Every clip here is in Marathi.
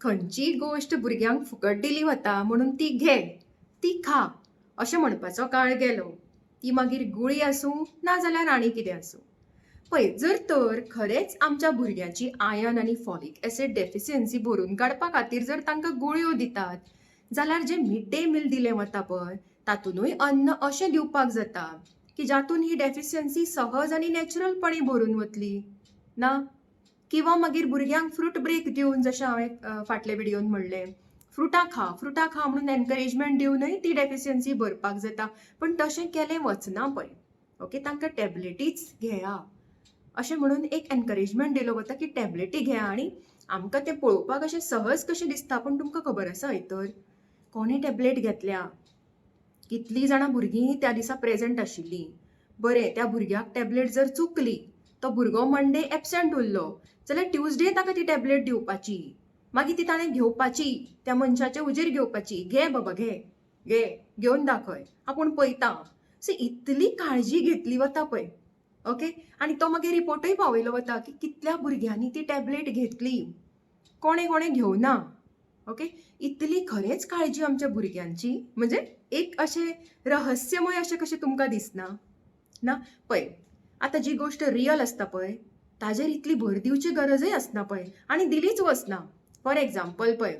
खंयची गोष्ट भुरग्यांक फुकट दिली वता म्हणून ती घे, ती खा अशें म्हणपाचो काळ गेलो. ती मागीर गुळी आसूं नाजाल्यार आनी कितें आसूं. पळय, जर तर खरेंच आमच्या भुरग्याची आयर्न आनी फॉलीक एसीड डेफिशियन्सी भरून काडपा खातीर जर तांकां गुळयो दितात, जाल्यार जे मिड डे मील दिलें वता पळय, तातूंतूय अन्न अशें दिवपाक जाता की जातून ही डेफिशियन्सी सहज आनी नॅचरलपणी भरून वतली. ना किंवा मागीर भुरग्यांक फ्रूट ब्रेक दिवन, जशें हांवें फाटले व्हिडिओन म्हणलें, फ्रुटां खा म्हणून एनकरेजमेंट दिवनय ती डेफिशियन्सी भरपाक जाता. पण तशें केलें वचना पळय. ओके, तांकां टॅबलेटीच घेया अशें म्हणून एक एनकरेजमेंट दिलो वता की टॅबलेटी घेया. आनी आमकां तें पळोवपाक अशें सहज कशें दिसता, पण तुमकां खबर आसा हय तर कोणें टॅबलेट घेतल्या, कितलीं जाणां भुरगीं त्या दिसा प्रेझेंट आशिल्लीं. बरें, त्या भुरग्याक टॅबलेट जर चुकली, तो भुरगो मंडे एबसेंट उरलो, जाल्यार ट्युजडे ताका ती टॅबलेट दिवपाची, मागीर ती ताणें घेवपाची, त्या मनशाचे हुजीर घेवपाची. घे बाबा घे, घे घेवन दाखय, आपूण पळयतां. सो इतली काळजी घेतली वता पळय. ओके, आनी तो मागीर रिपोर्टूय पावयलो वता की कितल्या भुरग्यांनी ती टॅबलेट घेतली, कोणें कोणें घेवना. ओके, इतली खरेंच काळजी आमच्या भुरग्यांची, म्हणजे एक अशें रहस्यमय अशें कशें तुमकां दिसना ना. पळय, आतां जी गोश्ट रियल आसता पळय, ताजेर इतली भर दिवची गरजय आसना पळय, आनी दिलीच वचना. फॉर एग्जाम्पल पळय,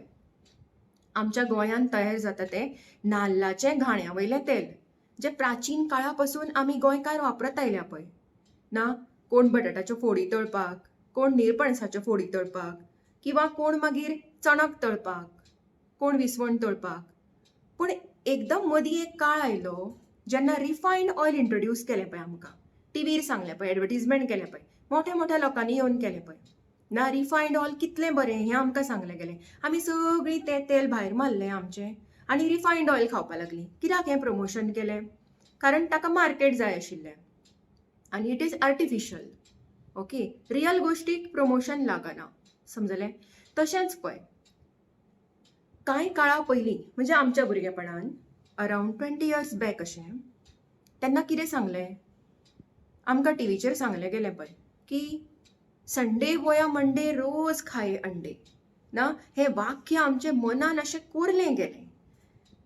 आमच्या गोंयांत तयार जाता तें नाल्लाचें घाण्यां वयलें तेल, जें प्राचीन काळा पासून आमी गोंयकार वापरत आयल्या पळय ना. कोण बटाटाच्यो फोडी तळपाक, कोण निरपणसाच्यो फोडी तळपाक, किंवा कोण मागीर चणक तळपाक, कोण विसवण तळपाक. पूण एकदम मदीं एक काळ आयलो जेन्ना रिफायंड ऑयल इंट्रोड्यूस केलें पळय आमकां. टीव्हीर सांगलें पळय, एडवर्टिजमेंट केलें पळय, मोठ्या मोठ्या लोकांनी येवन केलें पळय ना. रिफायंड ऑयल कितलें बरें हें आमकां सांगलें गेलें. आमी सगळीं तें तेल भायर मारलें आमचें आनी रिफायंड ऑयल खावपाक लागलीं. कित्याक हें प्रमोशन केलें? कारण ताका मार्केट जाय आशिल्लें आनी it is artificial. Okay, real गोश्टीक प्रमोशन लागना, समजलें. तशेंच पळय, कांय काळा पयलीं म्हणजे आमच्या भुरगेपणान अरावंड 20 इयर्स बॅक अशें, तेन्ना कितें सांगलें आमकां टीव्हीचेर सांगलें गेलें पळय की संडे हो या मंडे रोज खाये अंडे ना. हें वाक्य आमच्या मनान अशें कोरलें गेलें.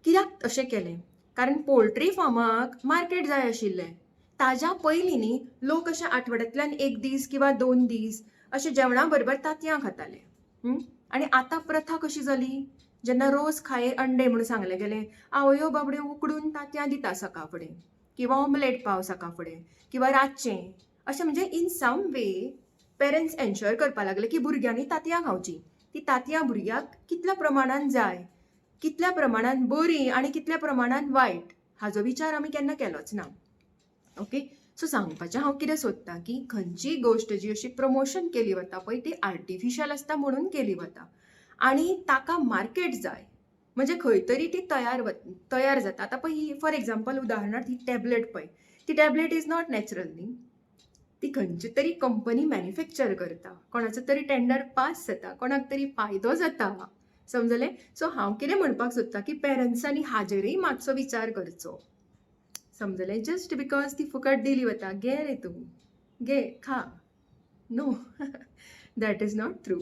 कित्याक अशें केलें? कारण पोल्ट्री फार्माक मार्केट जाय आशिल्लें. ताज्या पयलीं न्ही लोक अशे आठवड्यांतल्यान 1 दीस किंवा 2 दीस अशे जेवणा बरोबर तांतयां खाताले. आनी आतां प्रथा कशी जाली, जेन्ना रोज खाये अंडे म्हणून सांगलें गेलें, आवयो बाबड्यो उकडून तांतयां दिता सकाळ फुडें, किंवा ऑमलेट पाव सकाळ फुडें, किंवा रातचें अशें. म्हणजे in some way parents ensure करपाक लागले की भुरग्यांनी तांतयां खावची. ती तांतयां भुरग्याक कितल्या प्रमाणान जाय, कितल्या प्रमाणान बरी आनी कितल्या प्रमाणान वायट, हाजो विचार आमी केन्ना केलोच ना. ओके, सो सांगपाचें हांव कितें सोदतां की खंयची गोश्ट जी अशी प्रमोशन केली वता पळय, ती आर्टिफिशियल आसता म्हणून केली वता आनी ताका मार्केट जाय, म्हणजे खंय तरी ती तयार जाता. आतां पळय, फॉर एग्जाम्पल उदाहरणार्थ ही टॅबलेट पळय, ती टॅबलेट इज नॉट नॅचरल न्ही. ती खंयची तरी कंपनी मॅन्युफॅक्चर करता, कोणाचो तरी टेंडर पास जाता, कोणाक तरी फायदो जाता, समजलें. सो हांव कितें म्हणपाक सोदतां की पेरंट्सांनी हाजेरूय मातसो विचार करचो, समजलें. जस्ट बिकॉज ती फुकट दिली वता, घे रे तूं, घे खा, no, that is not true.